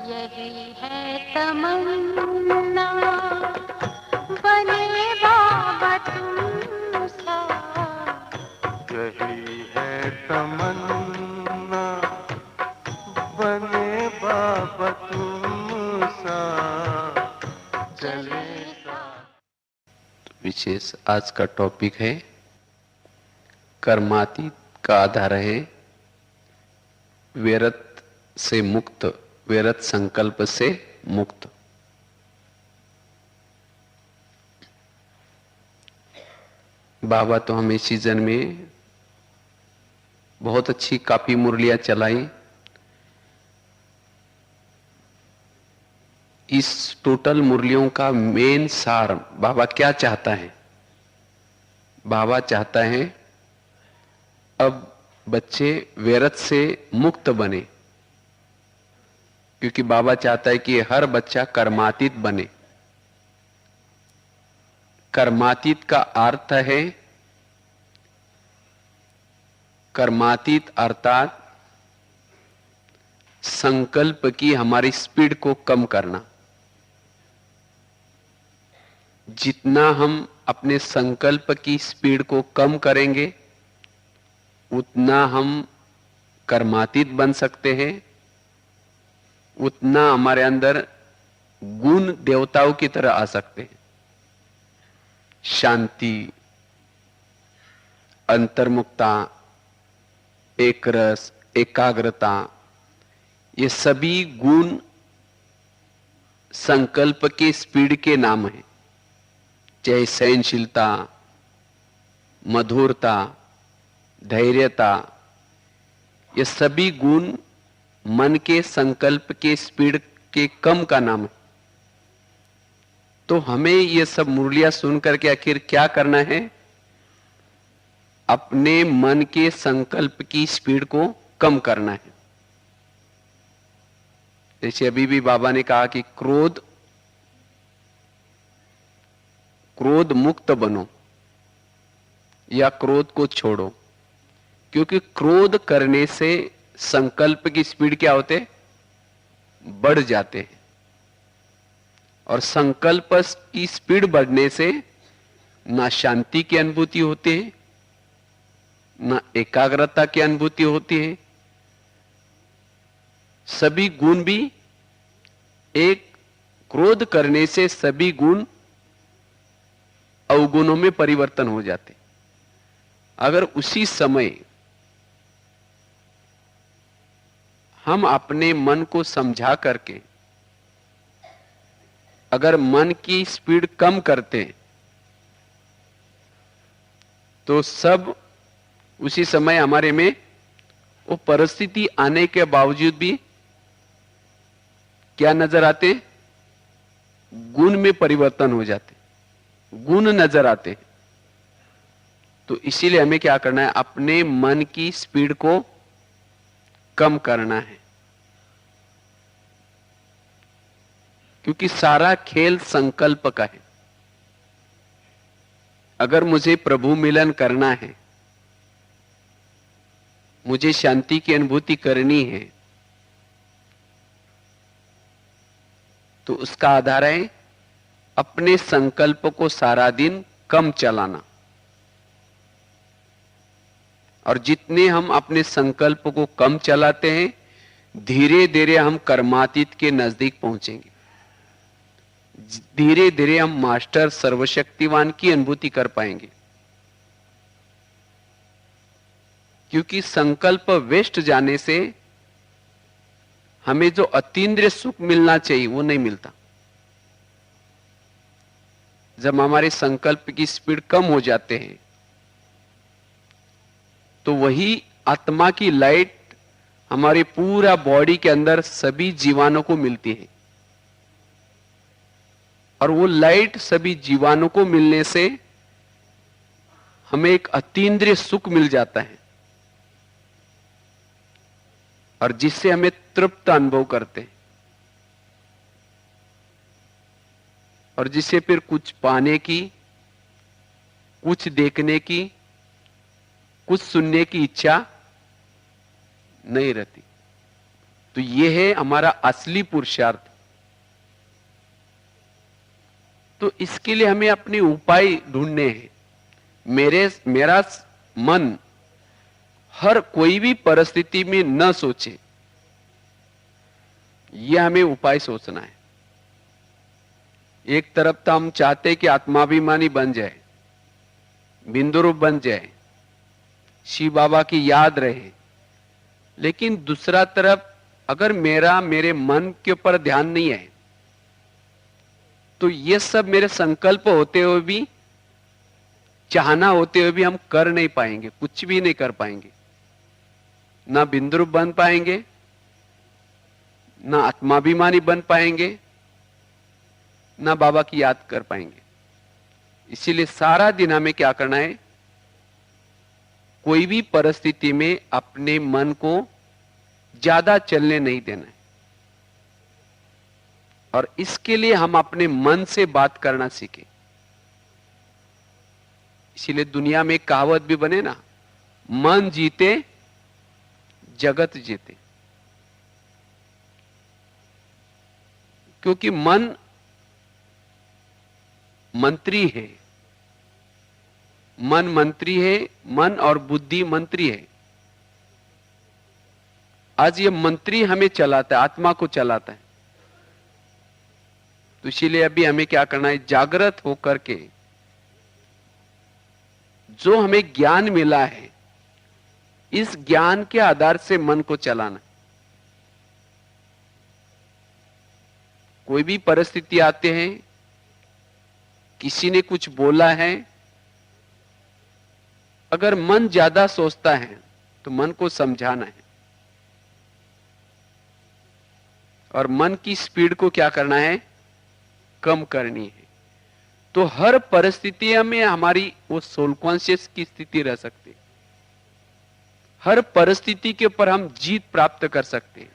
यही है तमन्ना बने बाबा तुम सा। यही है तमन्ना बने बाबा तुम सा चले सा। विशेष आज का टॉपिक है कर्मातीत का आधार है व्यर्थ से मुक्त, व्यर्थ संकल्प से मुक्त। बाबा तो हमें सीजन में बहुत अच्छी काफी मुरलियां चलाई। इस टोटल मुरलियों का मेन सार बाबा क्या चाहता है? बाबा चाहता है अब बच्चे व्यर्थ से मुक्त बने, क्योंकि बाबा चाहता है कि हर बच्चा कर्मातीत बने। कर्मातीत का अर्थ है, कर्मातीत अर्थात संकल्प की हमारी स्पीड को कम करना। जितना हम अपने संकल्प की स्पीड को कम करेंगे उतना हम कर्मातीत बन सकते हैं, उतना हमारे अंदर गुण देवताओं की तरह आ सकते हैं। शांति, अंतर्मुखता, एक रस, एकाग्रता, ये सभी गुण संकल्प के स्पीड के नाम हैं। चाहे सहनशीलता, मधुरता, धैर्यता, ये सभी गुण मन के संकल्प के स्पीड के कम का नाम है। तो हमें ये सब मुरलियां सुन करके आखिर क्या करना है? अपने मन के संकल्प की स्पीड को कम करना है। जैसे अभी भी बाबा ने कहा कि क्रोध मुक्त बनो या क्रोध को छोड़ो, क्योंकि क्रोध करने से संकल्प की स्पीड क्या होते? बढ़ जाते हैं। और संकल्प की स्पीड बढ़ने से ना शांति की अनुभूति होती है, ना एकाग्रता की अनुभूति होती है। सभी गुण भी, एक क्रोध करने से सभी गुण अवगुणों में परिवर्तन हो जाते। अगर उसी समय हम अपने मन को समझा करके अगर मन की स्पीड कम करते तो सब उसी समय हमारे में वो परिस्थिति आने के बावजूद भी क्या नजर आते? गुण में परिवर्तन हो जाते, गुण नजर आते। तो इसीलिए हमें क्या करना है? अपने मन की स्पीड को कम करना है, क्योंकि सारा खेल संकल्प का है। अगर मुझे प्रभु मिलन करना है, मुझे शांति की अनुभूति करनी है, तो उसका आधार है अपने संकल्प को सारा दिन कम चलाना। और जितने हम अपने संकल्प को कम चलाते हैं, धीरे धीरे हम कर्मातीत के नजदीक पहुंचेंगे। धीरे धीरे हम मास्टर सर्वशक्तिवान की अनुभूति कर पाएंगे, क्योंकि संकल्प वेस्ट जाने से हमें जो अतीन्द्रिय सुख मिलना चाहिए वो नहीं मिलता। जब हमारे संकल्प की स्पीड कम हो जाते हैं तो वही आत्मा की लाइट हमारे पूरा बॉडी के अंदर सभी जीवाणु को मिलती है। और वो लाइट सभी जीवाणु को मिलने से हमें एक अतीन्द्रिय सुख मिल जाता है, और जिससे हमें तृप्त अनुभव करते हैं, और जिससे फिर कुछ पाने की, कुछ देखने की, कुछ सुनने की इच्छा नहीं रहती। तो तो ये है हमारा असली पुरुषार्थ। तो इसके लिए हमें अपने उपाय ढूंढने हैं। मेरा मन हर कोई भी परिस्थिति में न सोचे, यह हमें उपाय सोचना है। एक तरफ तो हम चाहते हैं कि आत्माभिमानी बन जाए, बिंदुरूप बन जाए, शिव बाबा की याद रहे, लेकिन दूसरा तरफ अगर मेरे मन के ऊपर ध्यान नहीं है तो ये सब मेरे संकल्प होते हुए भी, चाहना होते हुए भी हम कर नहीं पाएंगे, कुछ भी नहीं कर पाएंगे। ना बिंदुरूप बन पाएंगे, ना आत्माभिमानी बन पाएंगे, ना बाबा की याद कर पाएंगे। इसीलिए सारा दिन हमें क्या करना है, कोई भी परिस्थिति में अपने मन को ज्यादा चलने नहीं देना है। और इसके लिए हम अपने मन से बात करना सीखें। इसीलिए दुनिया में एक कहावत भी बने ना, मन जीते जगत जीते। क्योंकि मन मंत्री है, मन मंत्री है, मन और बुद्धि मंत्री है। आज ये मंत्री हमें चलाता है, आत्मा को चलाता है। तो इसीलिए अभी हमें क्या करना है, जागृत होकर के जो हमें ज्ञान मिला है, इस ज्ञान के आधार से मन को चलाना। कोई भी परिस्थिति आते हैं, किसी ने कुछ बोला है, अगर मन ज्यादा सोचता है तो मन को समझाना है और मन की स्पीड को क्या करना है, कम करनी है। तो हर परिस्थिति में हमारी वो सोल कॉन्शियस की स्थिति रह सकती है। हर परिस्थिति के ऊपर हम जीत प्राप्त कर सकते हैं।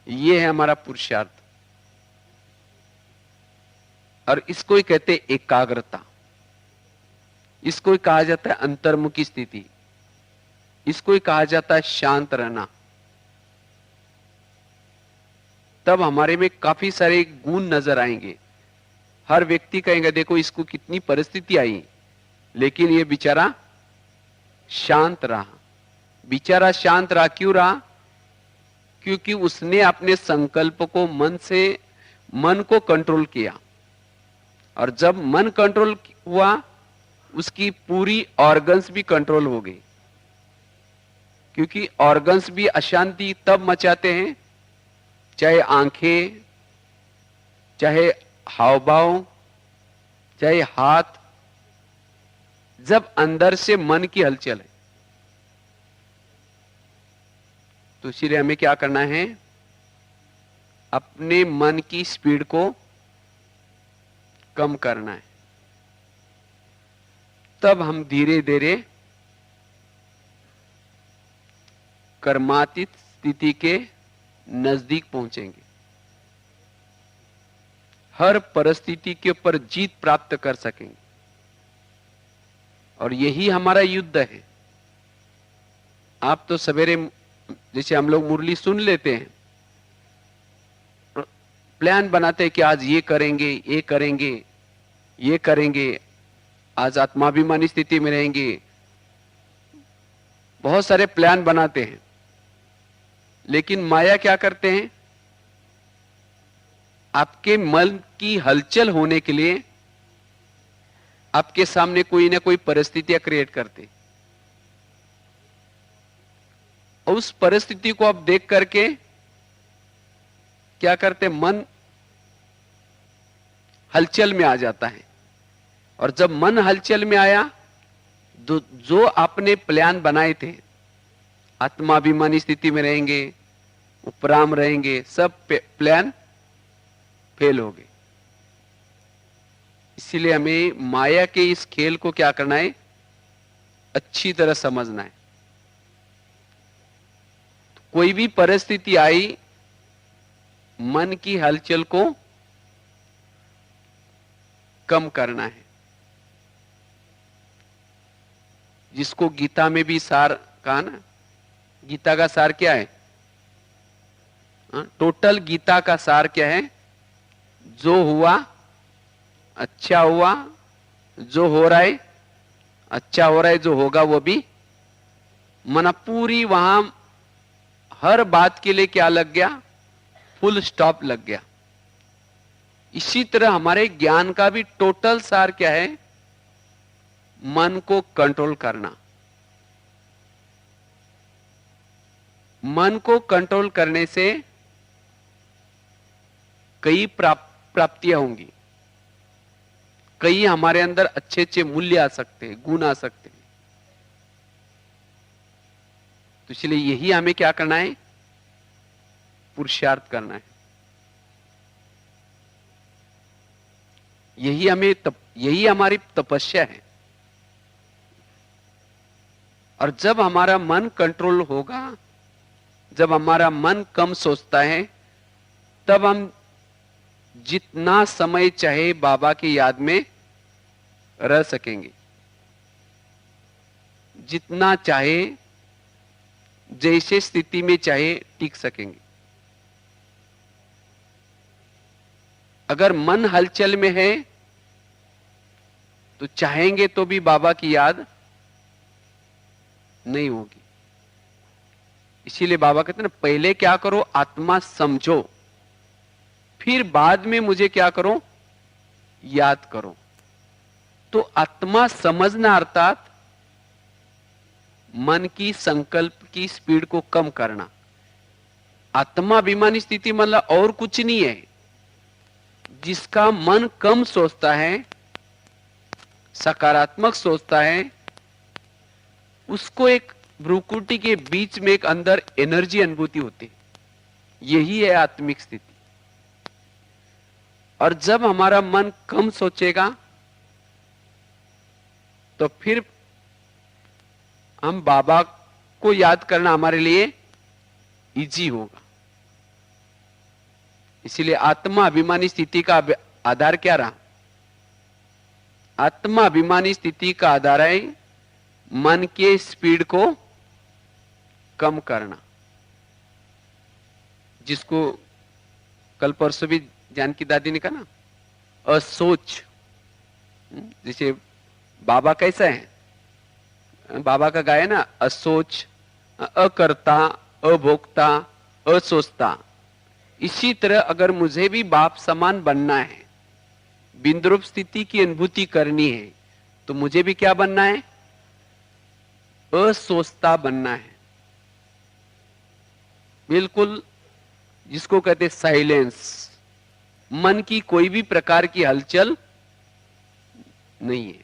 यह है हमारा पुरुषार्थ। और इसको ही कहते हैं एकाग्रता, इसको ही कहा जाता है अंतर्मुखी स्थिति, इसको ही कहा जाता है शांत रहना। तब हमारे में काफी सारे गुण नजर आएंगे। हर व्यक्ति कहेंगे देखो इसको कितनी परिस्थिति आई, लेकिन ये बेचारा शांत रहा। बेचारा शांत रहा, क्यों रहा? क्योंकि उसने अपने संकल्प को मन को कंट्रोल किया। और जब मन कंट्रोल हुआ, उसकी पूरी ऑर्गन्स भी कंट्रोल हो गई। क्योंकि ऑर्गन्स भी अशांति तब मचाते हैं, चाहे आंखें, चाहे हावभाव, चाहे हाथ, जब अंदर से मन की हलचल है। तो इसीलिए हमें क्या करना है, अपने मन की स्पीड को कम करना है। तब हम धीरे धीरे कर्मातीत स्थिति के नजदीक पहुंचेंगे। हर परिस्थिति के ऊपर जीत प्राप्त कर सकेंगे। और यही हमारा युद्ध है। आप तो सवेरे जैसे हम लोग मुरली सुन लेते हैं, प्लान बनाते हैं कि आज ये करेंगे, ये करेंगे, ये करेंगे, आज आत्माभिमानी स्थिति में रहेंगे, बहुत सारे प्लान बनाते हैं। लेकिन माया क्या करते हैं, आपके मन की हलचल होने के लिए आपके सामने कोई ना कोई परिस्थितियां क्रिएट करते। और उस परिस्थिति को आप देख करके क्या करते, मन हलचल में आ जाता है। और जब मन हलचल में आया, जो आपने प्लान बनाए थे, आत्माभिमानी स्थिति में रहेंगे, उपराम रहेंगे, सब प्लान फेल हो गए। इसीलिए हमें माया के इस खेल को क्या करना है, अच्छी तरह समझना है। तो कोई भी परिस्थिति आई, मन की हलचल को कम करना है। जिसको गीता में भी सार कहा ना, गीता का सार क्या है? टोटल गीता का सार क्या है? जो हुआ अच्छा हुआ, जो हो रहा है अच्छा हो रहा है, जो होगा वो भी। मना पूरी वहां हर बात के लिए क्या लग गया? फुल स्टॉप लग गया। इसी तरह हमारे ज्ञान का भी टोटल सार क्या है? मन को कंट्रोल करना। मन को कंट्रोल करने से कई प्राप्तियां होंगी, कई हमारे अंदर अच्छे अच्छे मूल्य आ सकते हैं, गुण आ सकते हैं। तो इसलिए यही हमें क्या करना है? पुरुषार्थ करना है। यही हमारी तपस्या है। और जब हमारा मन कंट्रोल होगा, जब हमारा मन कम सोचता है, तब हम जितना समय चाहे बाबा की याद में रह सकेंगे, जितना चाहे जैसे स्थिति में चाहे टिक सकेंगे। अगर मन हलचल में है तो चाहेंगे तो भी बाबा की याद नहीं होगी। इसीलिए बाबा कहते हैं ना, पहले क्या करो? आत्मा समझो, फिर बाद में मुझे क्या करो? याद करो। तो आत्मा समझना अर्थात मन की संकल्प की स्पीड को कम करना। आत्मा अभिमानी स्थिति मतलब और कुछ नहीं है। जिसका मन कम सोचता है, सकारात्मक सोचता है, उसको एक भ्रुकुटी के बीच में एक अंदर एनर्जी अनुभूति होती है। यही है आत्मिक स्थिति। और जब हमारा मन कम सोचेगा तो फिर हम बाबा को याद करना हमारे लिए इजी होगा। इसीलिए आत्मा अभिमानी स्थिति का आधार क्या रहा? आत्मा अभिमानी स्थिति का आधार है मन के स्पीड को कम करना, जिसको कल परसों भी जानकी दादी ने कहा ना, असोच। जैसे बाबा कैसा है? बाबा का गाय ना, असोच, अकर्ता, अभोक्ता, असोचता। इसी तरह अगर मुझे भी बाप समान बनना है, बिंद्रूप स्थिति की अनुभूति करनी है, तो मुझे भी क्या बनना है? असोचता बनना है। बिल्कुल जिसको कहते साइलेंस, मन की कोई भी प्रकार की हलचल नहीं है।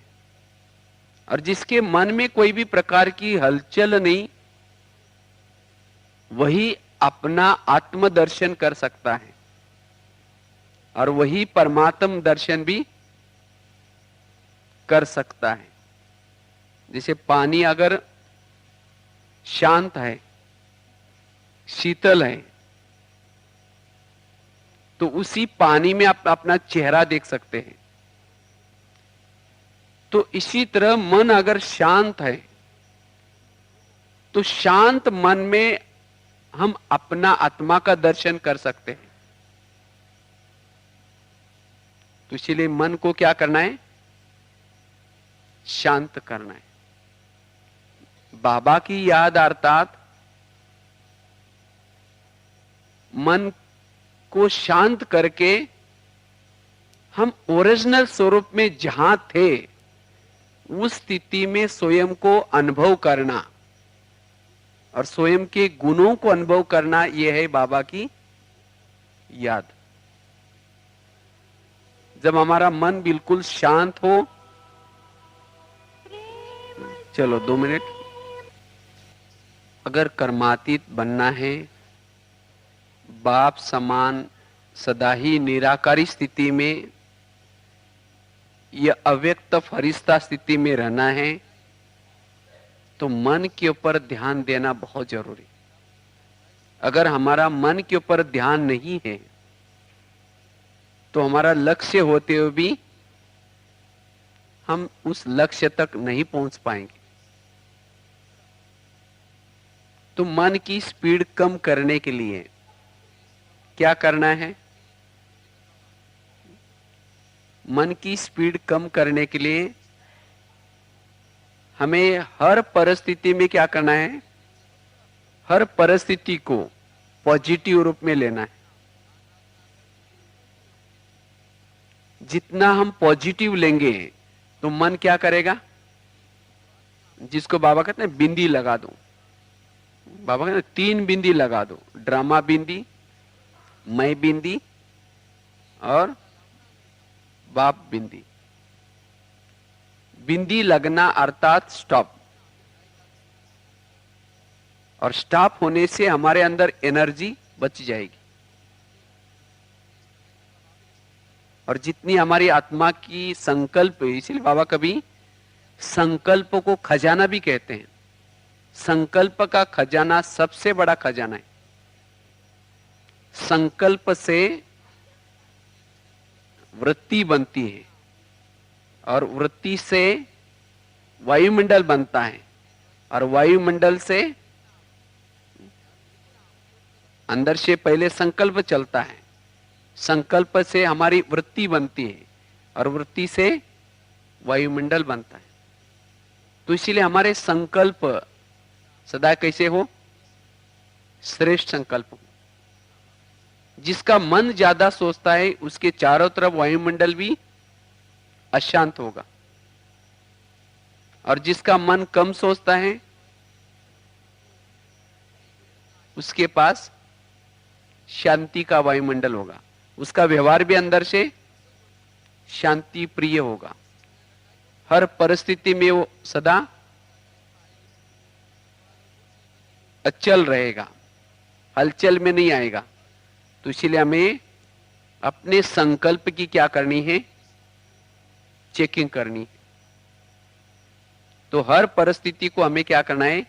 और जिसके मन में कोई भी प्रकार की हलचल नहीं, वही अपना आत्मदर्शन कर सकता है और वही परमात्म दर्शन भी कर सकता है। जैसे पानी अगर शांत है, शीतल है, तो उसी पानी में आप अपना चेहरा देख सकते हैं। तो इसी तरह मन अगर शांत है, तो शांत मन में हम अपना आत्मा का दर्शन कर सकते हैं। तो इसीलिए मन को क्या करना है? शांत करना है। बाबा की याद अर्थात मन को शांत करके हम ओरिजिनल स्वरूप में जहां थे उस स्थिति में स्वयं को अनुभव करना और स्वयं के गुणों को अनुभव करना, यह है बाबा की याद। जब हमारा मन बिल्कुल शांत हो, चलो 2 मिनट, अगर कर्मातीत बनना है, बाप समान सदा ही निराकारी स्थिति में या अव्यक्त फरिश्ता स्थिति में रहना है, तो मन के ऊपर ध्यान देना बहुत जरूरी। अगर हमारा मन के ऊपर ध्यान नहीं है तो हमारा लक्ष्य होते हुए भी हम उस लक्ष्य तक नहीं पहुंच पाएंगे। तो मन की स्पीड कम करने के लिए क्या करना है? मन की स्पीड कम करने के लिए हमें हर परिस्थिति में क्या करना है? हर परिस्थिति को पॉजिटिव रूप में लेना है। जितना हम पॉजिटिव लेंगे तो मन क्या करेगा? जिसको बाबा कहते हैं बिंदी लगा दो। बाबा कहते हैं 3 बिंदी लगा दो, ड्रामा बिंदी, मैं बिंदी और बाप बिंदी। बिंदी लगना अर्थात स्टॉप, और स्टॉप होने से हमारे अंदर एनर्जी बच जाएगी। और जितनी हमारी आत्मा की संकल्प, इसीलिए बाबा कभी संकल्प को खजाना भी कहते हैं। संकल्प का खजाना सबसे बड़ा खजाना है। संकल्प से वृत्ति बनती है और वृत्ति से वायुमंडल बनता है और वायुमंडल से अंदर से पहले संकल्प चलता है, संकल्प से हमारी वृत्ति बनती है और वृत्ति से वायुमंडल बनता है। तो इसीलिए हमारे संकल्प सदा कैसे हो? श्रेष्ठ संकल्प हो। जिसका मन ज्यादा सोचता है उसके चारों तरफ वायुमंडल भी अशांत होगा, और जिसका मन कम सोचता है उसके पास शांति का वायुमंडल होगा। उसका व्यवहार भी अंदर से शांति प्रिय होगा। हर परिस्थिति में वो सदा अचल रहेगा, हलचल में नहीं आएगा। तो इसीलिए हमें अपने संकल्प की क्या करनी है? चेकिंग करनी है। तो हर परिस्थिति को हमें क्या करना है?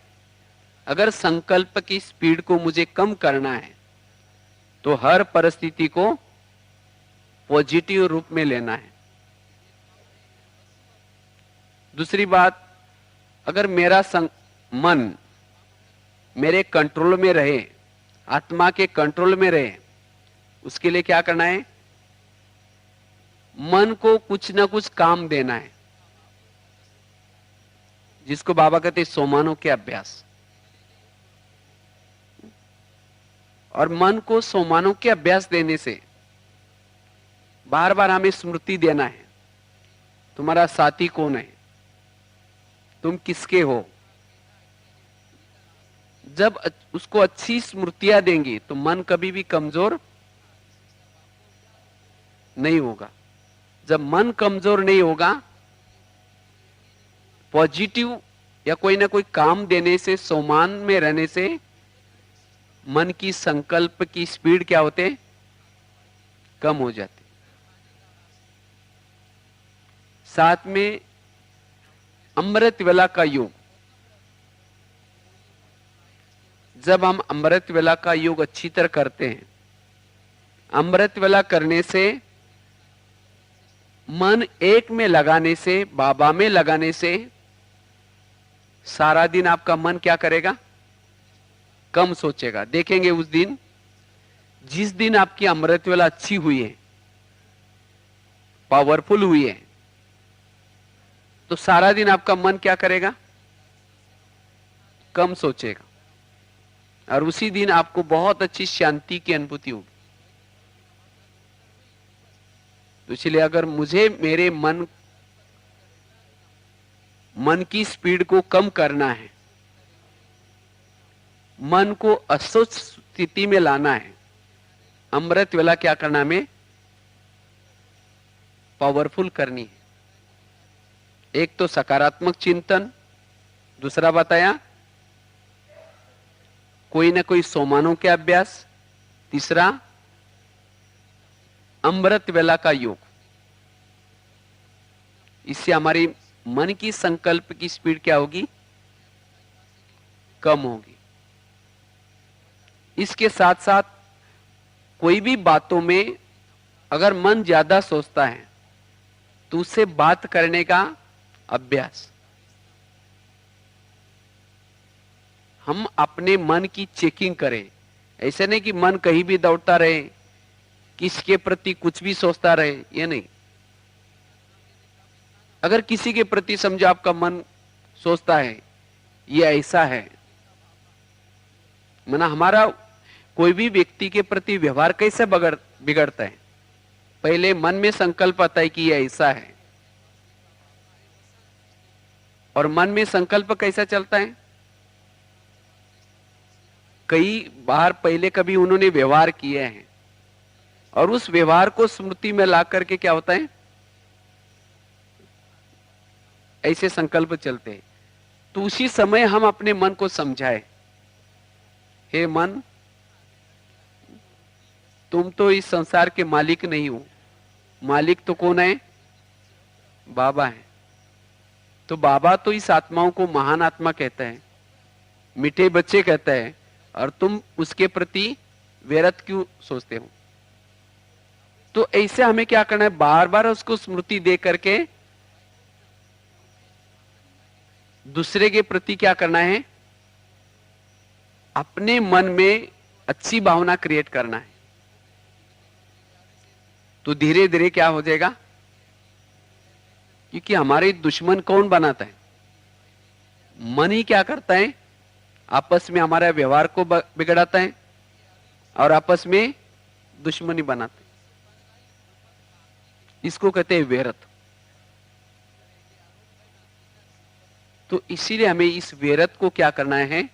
अगर संकल्प की स्पीड को मुझे कम करना है तो हर परिस्थिति को पॉजिटिव रूप में लेना है। दूसरी बात, अगर मेरा मन मेरे कंट्रोल में रहे, आत्मा के कंट्रोल में रहे, उसके लिए क्या करना है? मन को कुछ ना कुछ काम देना है, जिसको बाबा कहते हैं सोमानों के अभ्यास। और मन को सोमानों के अभ्यास देने से बार बार हमें स्मृति देना है, तुम्हारा साथी कौन है, तुम किसके हो। जब उसको अच्छी स्मृतियां देंगे तो मन कभी भी कमजोर नहीं होगा। जब मन कमजोर नहीं होगा, पॉजिटिव या कोई ना कोई काम देने से, सोमान में रहने से मन की संकल्प की स्पीड क्या होते? कम हो जाती। साथ में अमृत वेला का योग, जब हम अमृत वेला का योग अच्छी तरह करते हैं, अमृत वेला करने से, मन एक में लगाने से, बाबा में लगाने से सारा दिन आपका मन क्या करेगा? कम सोचेगा। देखेंगे उस दिन, जिस दिन आपकी अमृत वेला अच्छी हुई है, पावरफुल हुई है, तो सारा दिन आपका मन क्या करेगा? कम सोचेगा, और उसी दिन आपको बहुत अच्छी शांति की अनुभूति होगी। तो इसलिए अगर मुझे मेरे मन की स्पीड को कम करना है, मन को अस्वस्थ स्थिति में लाना है, अमृत वेला क्या करना में? पावरफुल करनी है। एक तो सकारात्मक चिंतन, दूसरा बताया कोई ना कोई सोमानों के अभ्यास, तीसरा अमृत वेला का योग। इससे हमारी मन की संकल्प की स्पीड क्या होगी? कम होगी। इसके साथ साथ कोई भी बातों में अगर मन ज्यादा सोचता है तो उससे बात करने का अभ्यास। हम अपने मन की चेकिंग करें। ऐसे नहीं कि मन कहीं भी दौड़ता रहे, किसके प्रति कुछ भी सोचता रहे, ये नहीं। अगर किसी के प्रति समझो आपका मन सोचता है ये ऐसा है, माना हमारा कोई भी व्यक्ति के प्रति व्यवहार कैसे बिगड़ता है, पहले मन में संकल्प आता है कि ये ऐसा है। और मन में संकल्प कैसा चलता है, कई बार पहले कभी उन्होंने व्यवहार किए हैं और उस व्यवहार को स्मृति में ला करके क्या होता है, ऐसे संकल्प चलते हैं। तो उसी समय हम अपने मन को समझाए, हे मन, तुम तो इस संसार के मालिक नहीं हो, मालिक तो कौन है, बाबा है। तो बाबा तो इस आत्माओं को महान आत्मा कहते हैं, मीठे बच्चे कहते हैं, और तुम उसके प्रति व्यर्थ क्यों सोचते हो। तो ऐसे हमें क्या करना है, बार बार उसको स्मृति दे करके दूसरे के प्रति क्या करना है, अपने मन में अच्छी भावना क्रिएट करना है। तो धीरे धीरे क्या हो जाएगा, क्योंकि हमारे दुश्मन कौन बनाता है, मन ही क्या करता है, आपस में हमारा व्यवहार को बिगड़ाता है और आपस में दुश्मनी बनाता है। इसको कहते हैं व्यर्थ। तो इसीलिए हमें इस व्यर्थ को क्या करना है,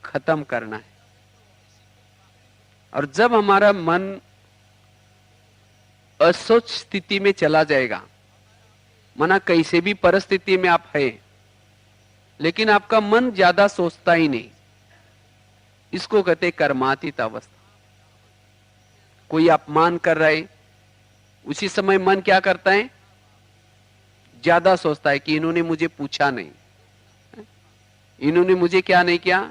खत्म करना है। और जब हमारा मन असोच स्थिति में चला जाएगा, माना कैसे भी परिस्थिति में आप है लेकिन आपका मन ज्यादा सोचता ही नहीं, इसको कहते कर्मातीत अवस्था। कोई अपमान कर रहा है, उसी समय मन क्या करता है, ज्यादा सोचता है कि इन्होंने मुझे पूछा नहीं, इन्होंने मुझे क्या नहीं किया,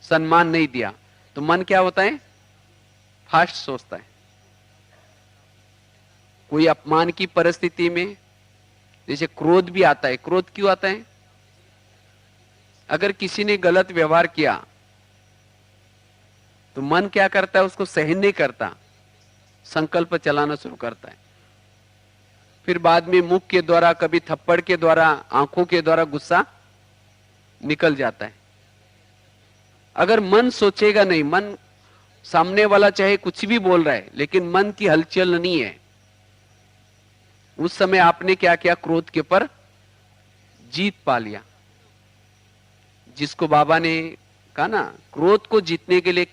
सम्मान नहीं दिया। तो मन क्या होता है, फास्ट सोचता है। कोई अपमान की परिस्थिति में जैसे क्रोध भी आता है। क्रोध क्यों आता है, अगर किसी ने गलत व्यवहार किया तो मन क्या करता है, उसको सहन नहीं करता, संकल्प चलाना शुरू करता है। फिर बाद में मुख के द्वारा, कभी थप्पड़ के द्वारा, आंखों के द्वारा गुस्सा निकल जाता है। अगर मन सोचेगा नहीं, मन सामने वाला चाहे कुछ भी बोल रहा है लेकिन मन की हलचल नहीं है, उस समय आपने क्या किया, क्रोध के पर जीत पा लिया। जिसको बाबा ने कहा ना, क्रोध को जीतने के लिए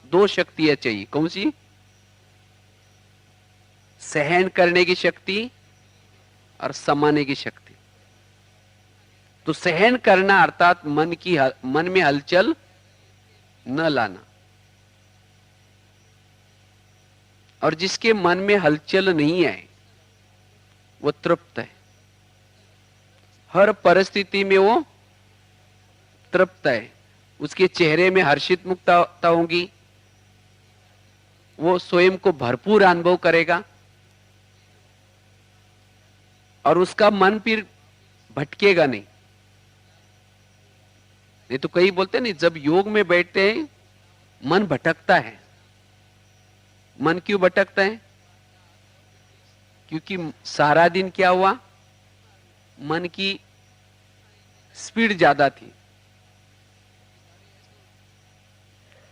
दो शक्तियां चाहिए। कौन सी, सहन करने की शक्ति और समाने की शक्ति। तो सहन करना अर्थात मन में हलचल न लाना। और जिसके मन में हलचल नहीं है वो तृप्त है, हर परिस्थिति में वो तृप्त है, उसके चेहरे में हर्षित मुक्तता होगी, वो स्वयं को भरपूर अनुभव करेगा और उसका मन फिर भटकेगा नहीं। नहीं तो कई बोलते नहीं, जब योग में बैठते हैं मन भटकता है। मन क्यों भटकता है, क्योंकि सारा दिन क्या हुआ, मन की स्पीड ज्यादा थी,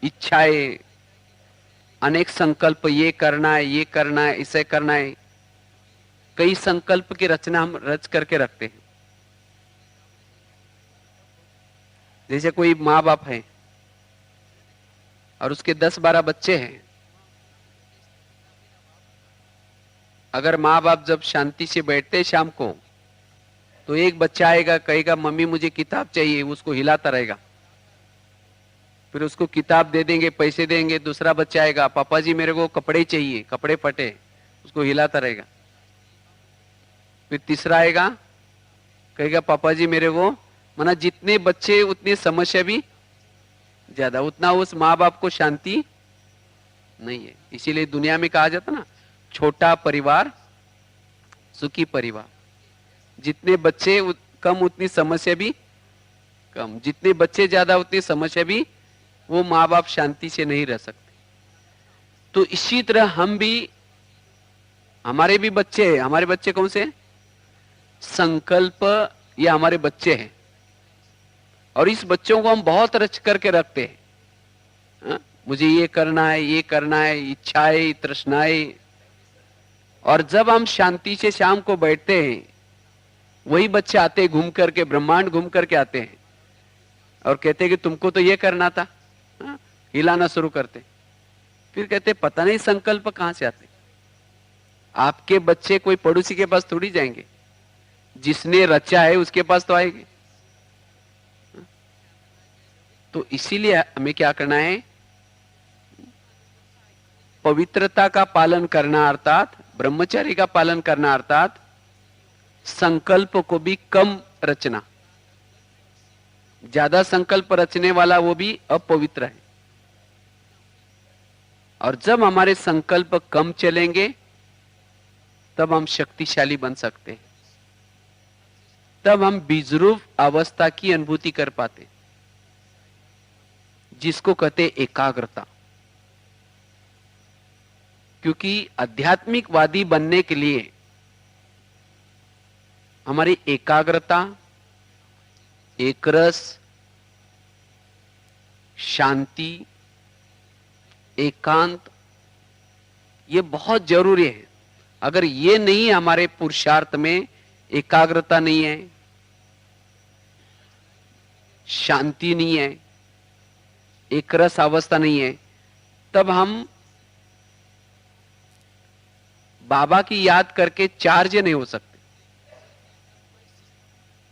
इच्छाएं, अनेक संकल्प, ये करना है, ये करना है, इसे करना है। कई संकल्प की रचना हम रच करके रखते हैं। जैसे कोई माँ बाप है और उसके 10-12 बच्चे हैं। अगर माँ बाप जब शांति से बैठते शाम को, तो एक बच्चा आएगा, कहेगा मम्मी मुझे किताब चाहिए, उसको हिलाता रहेगा। फिर उसको किताब दे देंगे, पैसे देंगे। दूसरा बच्चा आएगा, पापा जी मेरे को कपड़े चाहिए, कपड़े फटे, उसको हिलाता रहेगा। फिर तीसरा आएगा, कहेगा पापा जी मेरे को, माना जितने बच्चे उतनी समस्या भी ज्यादा, उतना उस माँ बाप को शांति नहीं है। इसीलिए दुनिया में कहा जाता ना, छोटा परिवार सुखी परिवार। जितने बच्चे कम उतनी समस्या भी कम, जितने बच्चे ज्यादा उतनी समस्या भी, वो माँ बाप शांति से नहीं रह सकते। तो इसी तरह हम भी, हमारे भी बच्चे हैं। हमारे बच्चे कौन से हैं? संकल्प, ये हमारे बच्चे हैं, और इस बच्चों को हम बहुत रच करके रखते हैं। हाँ? मुझे ये करना है, ये करना है, इच्छाएं, तृष्णाएं। और जब हम शांति से शाम को बैठते हैं, वही बच्चे आते हैं घूम करके, ब्रह्मांड घूम करके आते हैं और कहते हैं कि तुमको तो ये करना था। हाँ? हिलाना शुरू करते, फिर कहते पता नहीं संकल्प कहां से आते। आपके बच्चे कोई पड़ोसी के पास थोड़ी जाएंगे, जिसने रचा है उसके पास तो आएंगे। तो इसीलिए हमें क्या करना है? पवित्रता का पालन करना, अर्थात ब्रह्मचर्य का पालन करना, अर्थात संकल्प को भी कम रचना। ज्यादा संकल्प रचने वाला वो भी अपवित्र है। और जब हमारे संकल्प कम चलेंगे तब हम शक्तिशाली बन सकते हैं, तब हम बीजरूप अवस्था की अनुभूति कर पाते, जिसको कहते एकाग्रता। क्योंकि आध्यात्मिकवादी बनने के लिए हमारी एकाग्रता, एकरस, शांति, एकांत, ये बहुत जरूरी है। अगर ये नहीं हमारे पुरुषार्थ में, एकाग्रता नहीं है, शांति नहीं है, एकरस अवस्था नहीं है, तब हम बाबा की याद करके चार्ज नहीं हो सकते।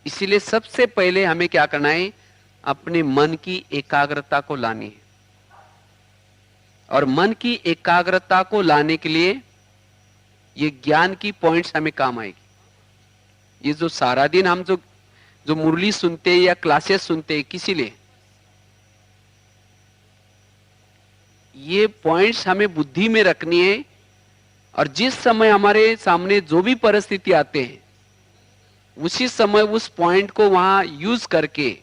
इसीलिए सबसे पहले हमें क्या करना है? अपने मन की एकाग्रता को लानी है। और मन की एकाग्रता को लाने के लिए ये ज्ञान की पॉइंट्स हमें काम आएगी। ये जो सारा दिन हम जो मुरली सुनते हैं या क्लासेस सुनते हैं, किसी लिए ये पॉइंट्स हमें बुद्धि में रखनी है। और जिस समय हमारे सामने जो भी परिस्थिति आते हैं, उसी समय उस पॉइंट को वहां यूज करके,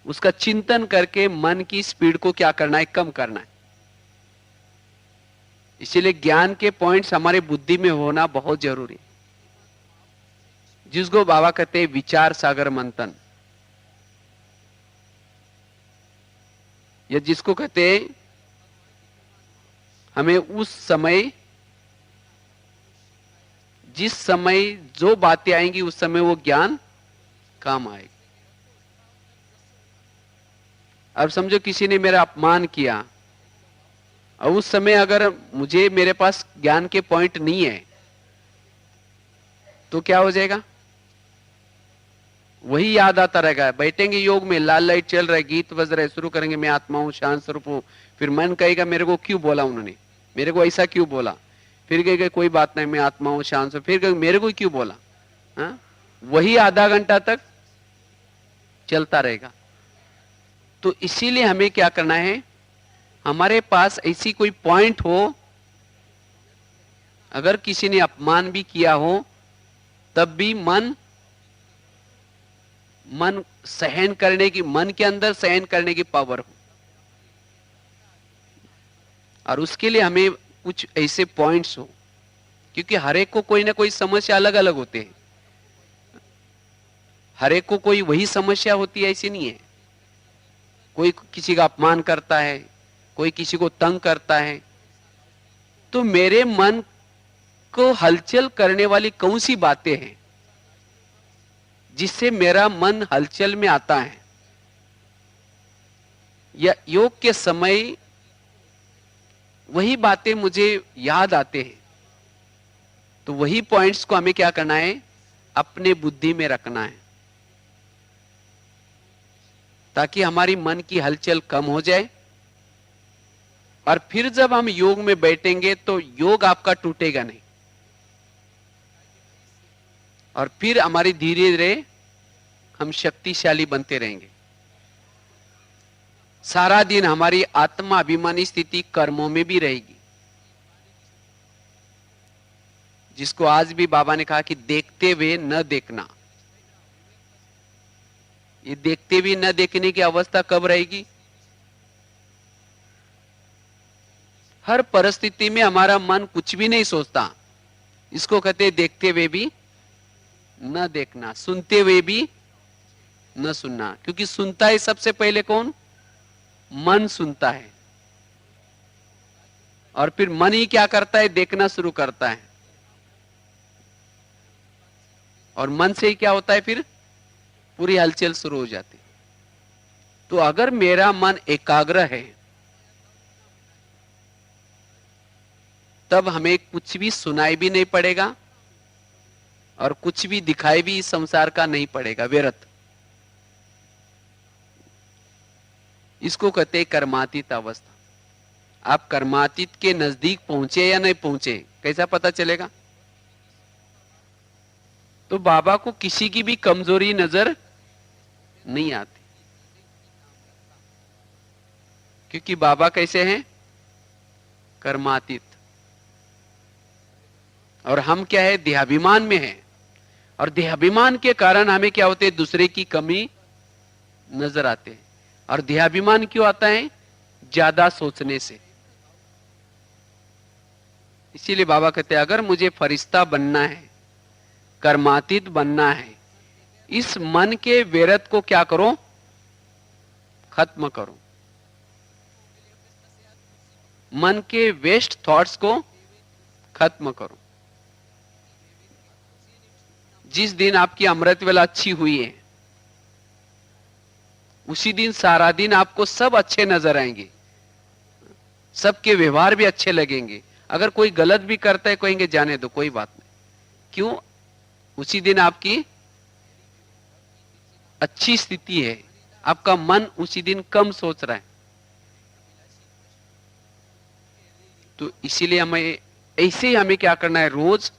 उसका चिंतन करके मन की स्पीड को क्या करना है? कम करना है। इसीलिए ज्ञान के पॉइंट्स हमारे बुद्धि में होना बहुत जरूरी है, जिसको बाबा कहते हैं विचार सागर मंथन, या जिसको कहते हैं हमें उस समय, जिस समय जो बातें आएंगी उस समय वो ज्ञान काम आएगा। अब समझो किसी ने मेरा अपमान किया, और उस समय अगर मुझे, मेरे पास ज्ञान के पॉइंट नहीं है, तो क्या हो जाएगा? वही याद आता रहेगा। बैठेंगे योग में, लाल लाइट चल रहा है, गीत बज रहा है, शुरू करेंगे मैं आत्मा हूं, शांत स्वरूप हूं। फिर मन कहेगा मेरे को क्यों बोला उन्होंने, मेरे को ऐसा क्यों बोला। फिर कहेगा कोई बात नहीं, मैं आत्मा हूं, शांत स्वरूप। फिर कहेगा मेरे को क्यों बोला। हाँ? वही आधा घंटा तक चलता रहेगा। तो इसीलिए हमें क्या करना है? हमारे पास ऐसी कोई पॉइंट हो, अगर किसी ने अपमान भी किया हो, तब भी मन सहन करने की, मन के अंदर सहन करने की पावर हो। और उसके लिए हमें कुछ ऐसे पॉइंट्स हो, क्योंकि हर एक को कोई ना कोई समस्या अलग अलग होते हैं। हर एक को कोई वही समस्या होती है ऐसी नहीं है। कोई किसी का अपमान करता है, कोई किसी को तंग करता है। तो मेरे मन को हलचल करने वाली कौन सी बातें हैं जिससे मेरा मन हलचल में आता है, या योग के समय वही बातें मुझे याद आते हैं, तो वही पॉइंट्स को हमें क्या करना है? अपने बुद्धि में रखना है, ताकि हमारी मन की हलचल कम हो जाए। और फिर जब हम योग में बैठेंगे तो योग आपका टूटेगा नहीं, और फिर हमारी धीरे धीरे हम शक्तिशाली बनते रहेंगे। सारा दिन हमारी आत्मा अभिमानी स्थिति कर्मों में भी रहेगी, जिसको आज भी बाबा ने कहा कि देखते हुए न देखना। ये देखते हुए न देखने की अवस्था कब रहेगी? हर परिस्थिति में हमारा मन कुछ भी नहीं सोचता। इसको कहते हैं देखते हुए भी न देखना, सुनते हुए भी न सुनना। क्योंकि सुनता है सबसे पहले कौन? मन सुनता है, और फिर मन ही क्या करता है? देखना शुरू करता है, और मन से ही क्या होता है? फिर पूरी हलचल शुरू हो जाती। तो अगर मेरा मन एकाग्र है तब हमें कुछ भी सुनाई भी नहीं पड़ेगा और कुछ भी दिखाई भी इस संसार का नहीं पड़ेगा, व्यर्थ। इसको कहते हैं कर्मातीत अवस्था। आप कर्मातीत के नजदीक पहुंचे या नहीं पहुंचे, कैसा पता चलेगा? तो बाबा को किसी की भी कमजोरी नजर नहीं आती, क्योंकि बाबा कैसे हैं? कर्मातीत। और हम क्या है? देहाभिमान में हैं, और देहाभिमान के कारण हमें क्या होते हैं? दूसरे की कमी नजर आते हैं। और देहाभिमान क्यों आता है? ज्यादा सोचने से। इसीलिए बाबा कहते हैं अगर मुझे फरिश्ता बनना है, कर्मातीत बनना है, इस मन के व्यर्थ को क्या करो? खत्म करो। मन के वेस्ट थॉट्स को खत्म करो। जिस दिन आपकी अमृत वेला अच्छी हुई है, उसी दिन सारा दिन आपको सब अच्छे नजर आएंगे, सबके व्यवहार भी अच्छे लगेंगे। अगर कोई गलत भी करता है, कहेंगे जाने दो, कोई बात नहीं। क्यों? उसी दिन आपकी अच्छी स्थिति है, आपका मन उसी दिन कम सोच रहा है। तो इसीलिए हमें ऐसे ही हमें क्या करना है? रोज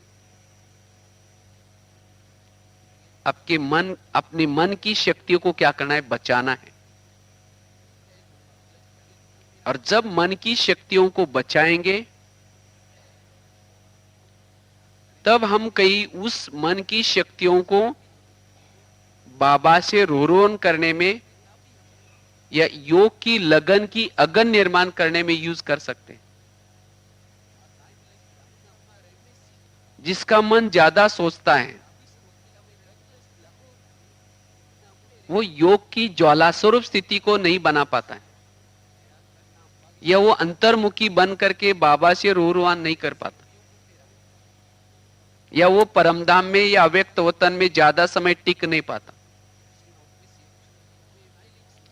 अपने मन की शक्तियों को क्या करना है? बचाना है। और जब मन की शक्तियों को बचाएंगे तब हम कहीं उस मन की शक्तियों को बाबा से रोरोन करने में या योग की लगन की अगन निर्माण करने में यूज कर सकते हैं। जिसका मन ज्यादा सोचता है वो योग की ज्वाला स्वरूप स्थिति को नहीं बना पाता है, या वो अंतर्मुखी बन करके बाबा से रोरवान नहीं कर पाता, या वो परमधाम में या अव्यक्त वतन में ज्यादा समय टिक नहीं पाता।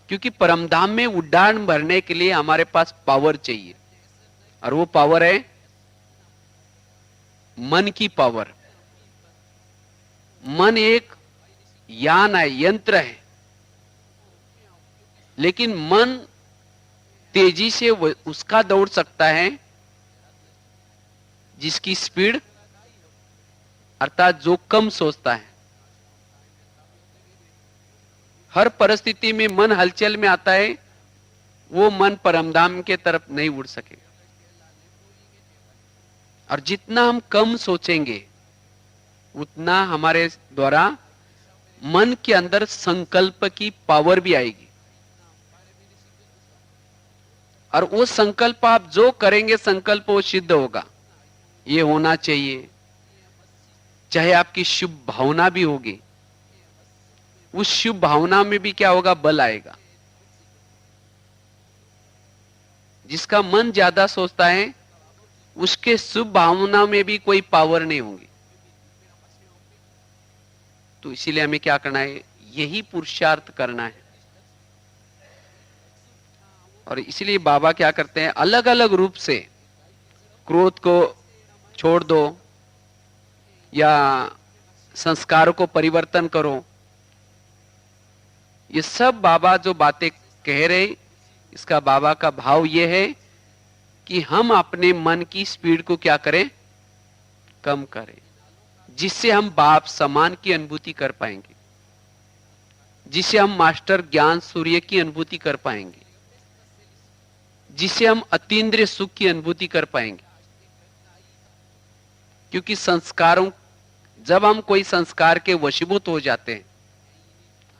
क्योंकि परमधाम में उड़ान भरने के लिए हमारे पास पावर चाहिए, और वो पावर है मन की पावर। मन एक यान है, यंत्र है, लेकिन मन तेजी से उसका दौड़ सकता है जिसकी स्पीड, अर्थात जो कम सोचता है। हर परिस्थिति में मन हलचल में आता है, वो मन परमधाम के तरफ नहीं उड़ सकेगा। और जितना हम कम सोचेंगे उतना हमारे द्वारा मन के अंदर संकल्प की पावर भी आएगी, और वो संकल्प आप जो करेंगे संकल्प वो सिद्ध होगा। ये होना चाहिए, चाहे आपकी शुभ भावना भी होगी, उस शुभ भावना में भी क्या होगा? बल आएगा। जिसका मन ज्यादा सोचता है उसके शुभ भावना में भी कोई पावर नहीं होगी। तो इसीलिए हमें क्या करना है? यही पुरुषार्थ करना है। और इसलिए बाबा क्या करते हैं? अलग अलग रूप से क्रोध को छोड़ दो, या संस्कारों को परिवर्तन करो। ये सब बाबा जो बातें कह रहे, इसका बाबा का भाव यह है कि हम अपने मन की स्पीड को क्या करें? कम करें, जिससे हम बाप समान की अनुभूति कर पाएंगे, जिससे हम मास्टर ज्ञान सूर्य की अनुभूति कर पाएंगे, जिससे हम अतीन्द्रिय सुख की अनुभूति कर पाएंगे। क्योंकि संस्कारों, जब हम कोई संस्कार के वशीभूत हो जाते हैं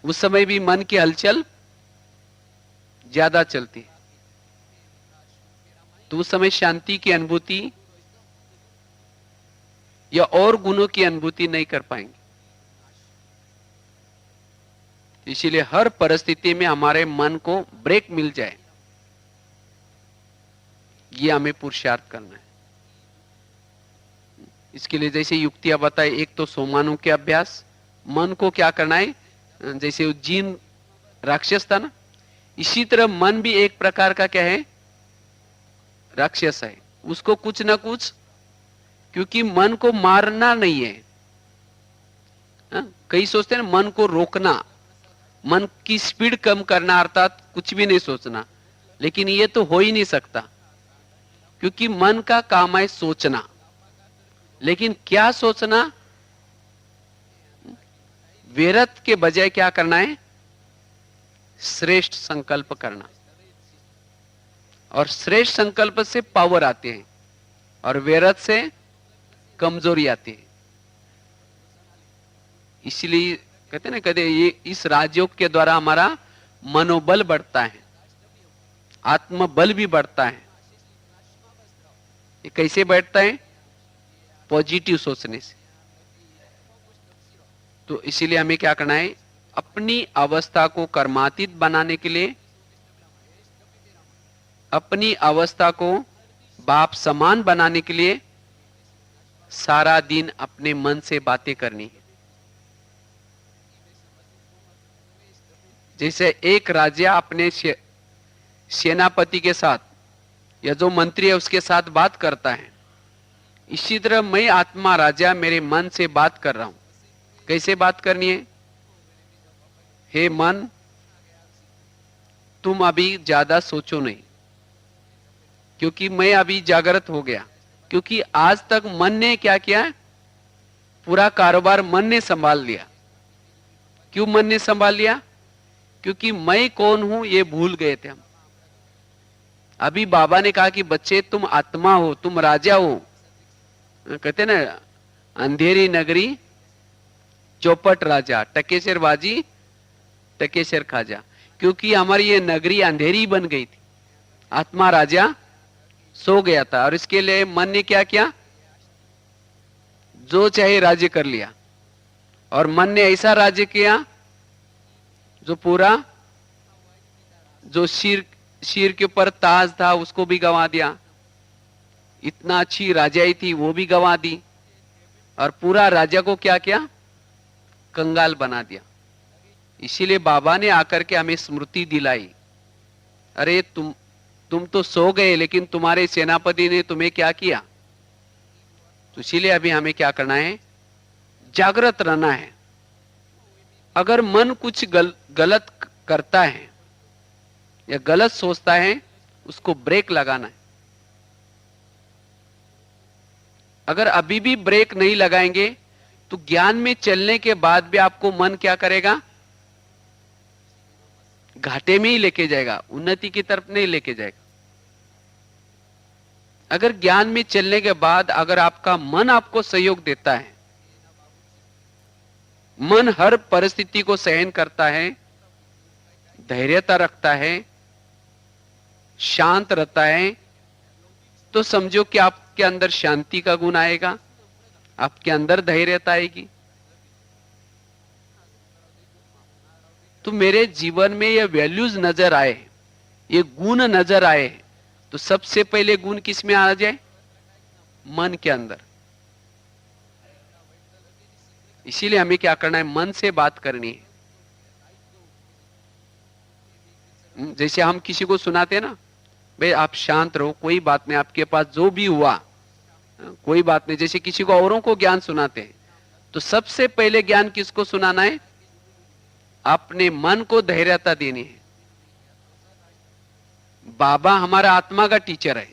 उस समय भी मन की हलचल ज्यादा चलती है। तो उस समय शांति की अनुभूति या और गुणों की अनुभूति नहीं कर पाएंगे। इसीलिए हर परिस्थिति में हमारे मन को ब्रेक मिल जाए, ये हमें पुरुषार्थ करना है। इसके लिए जैसे युक्तियां बताए, एक तो सोमानों के अभ्यास, मन को क्या करना है, जैसे उज्जैन राक्षस था ना, इसी तरह मन भी एक प्रकार का क्या है, राक्षस है। उसको कुछ ना कुछ, क्योंकि मन को मारना नहीं है। कई सोचते हैं मन को रोकना, मन की स्पीड कम करना, अर्थात कुछ भी नहीं सोचना, लेकिन ये तो हो ही नहीं सकता, क्योंकि मन का काम है सोचना। लेकिन क्या सोचना, व्यर्थ के बजाय क्या करना है, श्रेष्ठ संकल्प करना। और श्रेष्ठ संकल्प से पावर आते हैं और व्यर्थ से कमजोरी आती है। इसलिए कहते ना, कहते ये इस राजयोग के द्वारा हमारा मनोबल बढ़ता है, आत्मबल भी बढ़ता है। ये कैसे बढ़ता है, पॉजिटिव सोचने से। तो इसीलिए हमें क्या करना है, अपनी अवस्था को कर्मातीत बनाने के लिए, अपनी अवस्था को बाप समान बनाने के लिए सारा दिन अपने मन से बातें करनी है। जैसे एक राजा अपने सेनापति के साथ या जो मंत्री है उसके साथ बात करता है, इसी तरह मैं आत्मा राजा मेरे मन से बात कर रहा हूं। कैसे बात करनी है, हे मन, तुम अभी ज्यादा सोचो नहीं, क्योंकि मैं अभी जागृत हो गया। क्योंकि आज तक मन ने क्या किया, पूरा कारोबार मन ने संभाल लिया। क्यों मन ने संभाल लिया, क्योंकि मैं कौन हूं ये भूल गए थे हम। अभी बाबा ने कहा कि बच्चे तुम आत्मा हो, तुम राजा हो। कहते ना, अंधेरी नगरी चौपट राजा, टकेसर बाजी टकेसर खाजा। क्योंकि हमारी ये नगरी अंधेरी बन गई थी, आत्मा राजा सो गया था, और इसके लिए मन ने क्या किया, जो चाहे राज्य कर लिया। और मन ने ऐसा राज्य किया जो पूरा, जो शीर के ऊपर ताज था उसको भी गंवा दिया, इतना अच्छी राजाई थी वो भी गंवा दी, और पूरा राजा को क्या किया, कंगाल बना दिया। इसीलिए बाबा ने आकर के हमें स्मृति दिलाई, अरे तुम तो सो गए, लेकिन तुम्हारे सेनापति ने तुम्हें क्या किया। तो इसीलिए अभी हमें क्या करना है, जागृत रहना है। अगर मन कुछ गलत करता है या गलत सोचता है, उसको ब्रेक लगाना है। अगर अभी भी ब्रेक नहीं लगाएंगे तो ज्ञान में चलने के बाद भी आपको मन क्या करेगा, घाटे में ही लेके जाएगा, उन्नति की तरफ नहीं लेके जाएगा। अगर ज्ञान में चलने के बाद अगर आपका मन आपको सहयोग देता है, मन हर परिस्थिति को सहन करता है, धैर्यता रखता है, शांत रहता है, तो समझो कि आपके अंदर शांति का गुण आएगा, आपके अंदर धैर्यता आएगी। तो मेरे जीवन में ये वैल्यूज नजर आए, ये गुण नजर आए, तो सबसे पहले गुण किस में आ जाए, मन के अंदर। इसीलिए हमें क्या करना है, मन से बात करनी है। जैसे हम किसी को सुनाते हैं ना, भाई आप शांत रहो, कोई बात नहीं, आपके पास जो भी हुआ कोई बात नहीं। जैसे किसी को औरों को ज्ञान सुनाते हैं, तो सबसे पहले ज्ञान किसको सुनाना है, अपने मन को धैर्यता देनी है। बाबा हमारा आत्मा का टीचर है,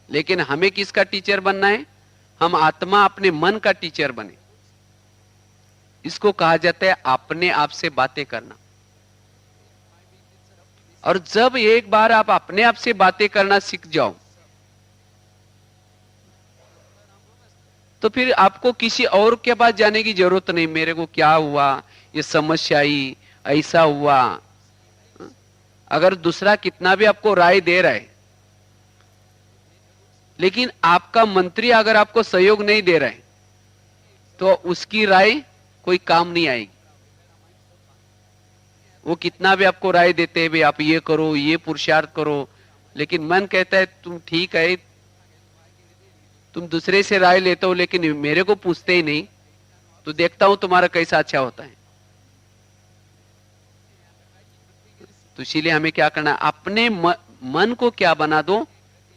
लेकिन हमें किसका टीचर बनना है, हम आत्मा अपने मन का टीचर बने। इसको कहा जाता है अपने आप से बातें करना। और जब एक बार आप अपने आप से बातें करना सीख जाओ, तो फिर आपको किसी और के पास जाने की जरूरत नहीं, मेरे को क्या हुआ, ये समस्या आई, ऐसा हुआ। अगर दूसरा कितना भी आपको राय दे रहा है, लेकिन आपका मंत्री अगर आपको सहयोग नहीं दे रहा है तो उसकी राय कोई काम नहीं आएगी। वो कितना भी आपको राय देते हैं, भाई आप ये करो, ये पुरुषार्थ करो, लेकिन मन कहता है तुम ठीक है, तुम दूसरे से राय लेते हो लेकिन मेरे को पूछते ही नहीं, तो देखता हूं तुम्हारा कैसा अच्छा होता है। तो इसीलिए हमें क्या करना है, अपने मन को क्या बना दो,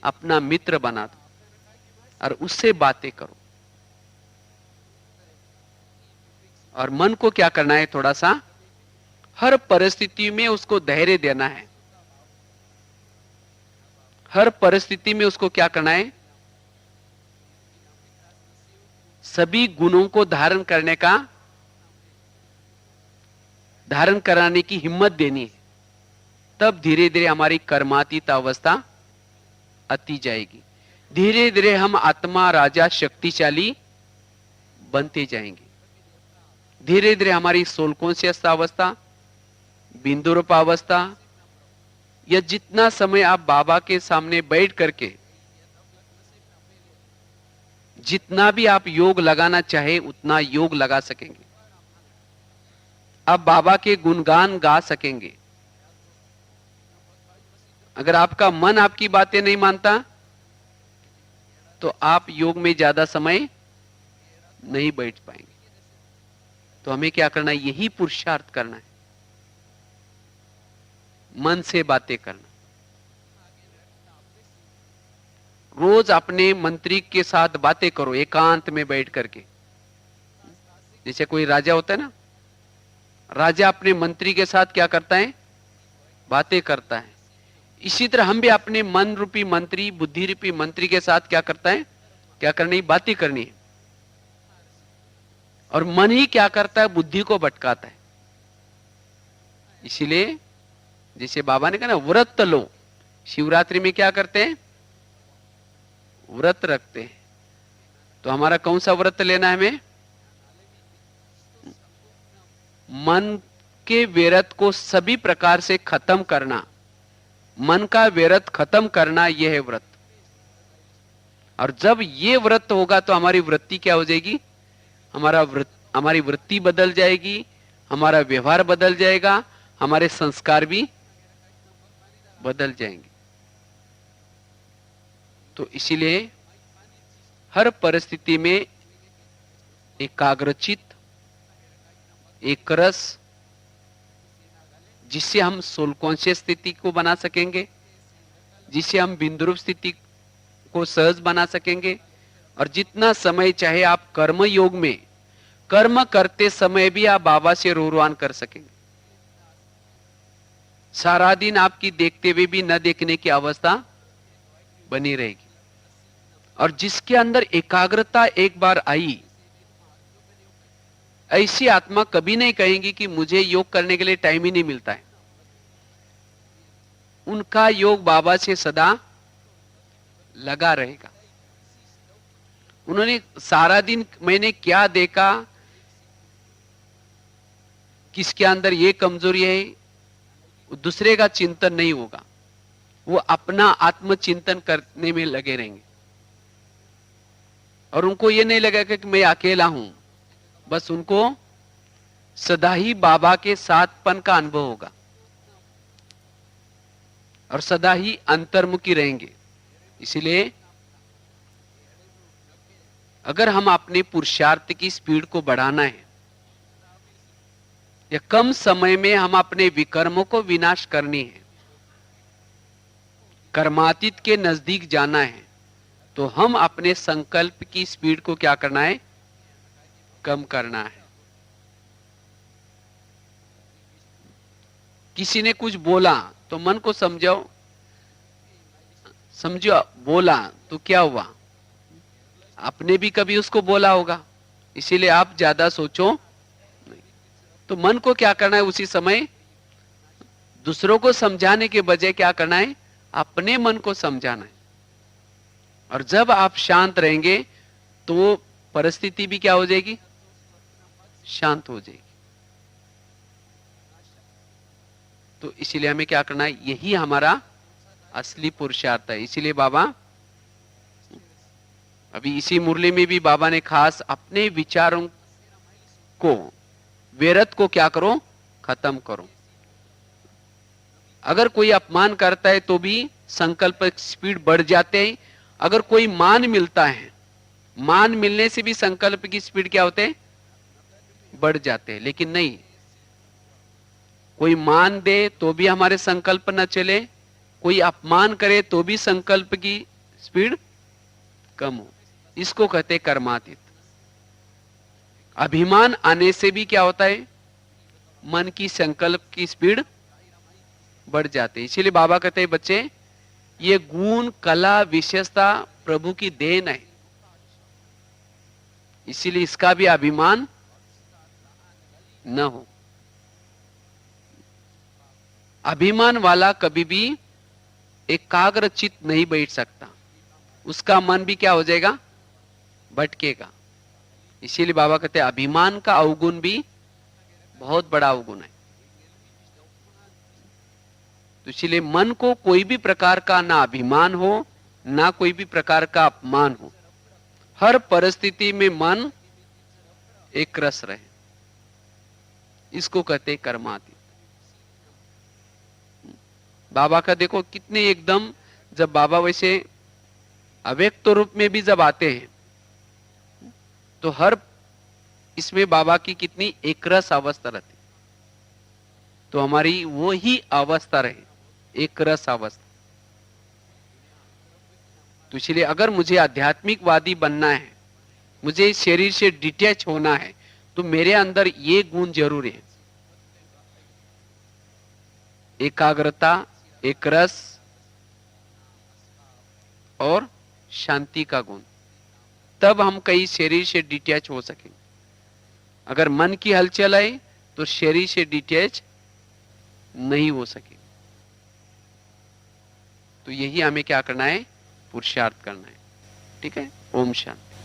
अपना मित्र बना दो और उससे बातें करो। और मन को क्या करना है, थोड़ा सा हर परिस्थिति में उसको धैर्य देना है। हर परिस्थिति में उसको क्या करना है, सभी गुणों को धारण कराने की हिम्मत देनी है। तब धीरे धीरे हमारी कर्मातीत अवस्था आती जाएगी। धीरे धीरे हम आत्मा राजा शक्तिशाली बनते जाएंगे। धीरे धीरे हमारी सोल कॉन्शियस अवस्था, बिंदुरूप अवस्था, या जितना समय आप बाबा के सामने बैठ करके जितना भी आप योग लगाना चाहे उतना योग लगा सकेंगे। आप बाबा के गुणगान गा सकेंगे। अगर आपका मन आपकी बातें नहीं मानता तो आप योग में ज्यादा समय नहीं बैठ पाएंगे। तो हमें क्या करना है, यही पुरुषार्थ करना है, मन से बातें करना। रोज अपने मंत्री के साथ बातें करो, एकांत में बैठ करके। जैसे कोई राजा होता है ना, राजा अपने मंत्री के साथ क्या करता है, बातें करता है। इसी तरह हम भी अपने मन रूपी मंत्री, बुद्धि रूपी मंत्री के साथ क्या करता है, क्या करनी, बातें करनी है। और मन ही क्या करता है, बुद्धि को भटकाता है। इसीलिए जैसे बाबा ने कहा ना, व्रत लो। शिवरात्रि में क्या करते हैं, व्रत रखते हैं। तो हमारा कौन सा व्रत लेना है, हमें मन के विरत को सभी प्रकार से खत्म करना। मन का विरत खत्म करना, यह है व्रत। और जब ये व्रत होगा तो हमारी वृत्ति क्या हो जाएगी, हमारी वृत्ति बदल जाएगी, हमारा व्यवहार बदल जाएगा, हमारे संस्कार भी बदल जाएंगे। तो इसीलिए हर परिस्थिति में एकाग्रचित, एक रस, जिससे हम सोल कॉन्शियस स्थिति को बना सकेंगे, जिससे हम बिंदुरूप स्थिति को सहज बना सकेंगे। और जितना समय चाहे आप कर्म योग में, कर्म करते समय भी आप बाबा से रोरवान कर सकेंगे। सारा दिन आपकी देखते हुए भी न देखने की अवस्था बनी रहेगी। और जिसके अंदर एकाग्रता एक बार आई, ऐसी आत्मा कभी नहीं कहेंगी कि मुझे योग करने के लिए टाइम ही नहीं मिलता है। उनका योग बाबा से सदा लगा रहेगा। उन्होंने सारा दिन मैंने क्या देखा, किसके अंदर ये कमजोरी है, दूसरे का चिंतन नहीं होगा। वो अपना आत्मचिंतन करने में लगे रहेंगे। और उनको ये नहीं लगेगा कि मैं अकेला हूं, बस उनको सदा ही बाबा के साथपन का अनुभव होगा और सदा ही अंतर्मुखी रहेंगे। इसलिए अगर हम अपने पुरुषार्थ की स्पीड को बढ़ाना है, या कम समय में हम अपने विकर्मों को विनाश करनी है, कर्मातीत के नजदीक जाना है, तो हम अपने संकल्प की स्पीड को क्या करना है, कम करना है। किसी ने कुछ बोला तो मन को समझो, बोला तो क्या हुआ, आपने भी कभी उसको बोला होगा, इसीलिए आप ज्यादा सोचो नहीं। तो मन को क्या करना है, उसी समय दूसरों को समझाने के बजाय क्या करना है, अपने मन को समझाना है। और जब आप शांत रहेंगे तो परिस्थिति भी क्या हो जाएगी, शांत हो जाएगी। तो इसीलिए हमें क्या करना है, यही हमारा असली पुरुषार्थ है। इसीलिए बाबा अभी इसी मुरली में भी बाबा ने खास अपने विचारों को, व्यर्थ को क्या करो, खत्म करो। अगर कोई अपमान करता है तो भी संकल्प स्पीड बढ़ जाते हैं। अगर कोई मान मिलता है, मान मिलने से भी संकल्प की स्पीड क्या होते हैं, बढ़ जाते हैं। लेकिन नहीं, कोई मान दे तो भी हमारे संकल्प न चले, कोई अपमान करे तो भी संकल्प की स्पीड कम हो। इसको कहते कर्मातीत। अभिमान आने से भी क्या होता है, मन की संकल्प की स्पीड बढ़ जाती है। इसीलिए बाबा कहते हैं बच्चे, ये गुण कला विशेषता प्रभु की देन है, इसीलिए इसका भी अभिमान न हो। अभिमान वाला कभी भी एकाग्रचित नहीं बैठ सकता, उसका मन भी क्या हो जाएगा, भटकेगा। इसीलिए बाबा कहते हैं अभिमान का अवगुण भी बहुत बड़ा अवगुण है। तो इसीलिए मन को कोई भी प्रकार का ना अभिमान हो, ना कोई भी प्रकार का अपमान हो, हर परिस्थिति में मन एक रस रहे, इसको कहते कर्मातीत। बाबा का देखो कितने एकदम, जब बाबा वैसे अव्यक्त रूप में भी जब आते हैं तो हर इसमें बाबा की कितनी एकरस अवस्था रहती, तो हमारी वो ही अवस्था रहे, एकरस अवस्था। तो इसलिए अगर मुझे आध्यात्मिकवादी बनना है, मुझे शरीर से डिटैच होना है, तो मेरे अंदर ये गुण जरूरी है, एकाग्रता, एकरस और शांति का गुण। तब हम कहीं शरीर से डिटैच हो सकेंगे। अगर मन की हलचल आए तो शरीर से डिटैच नहीं हो सके। तो यही हमें क्या करना है, पुरुषार्थ करना है। ठीक है, ओम शांति।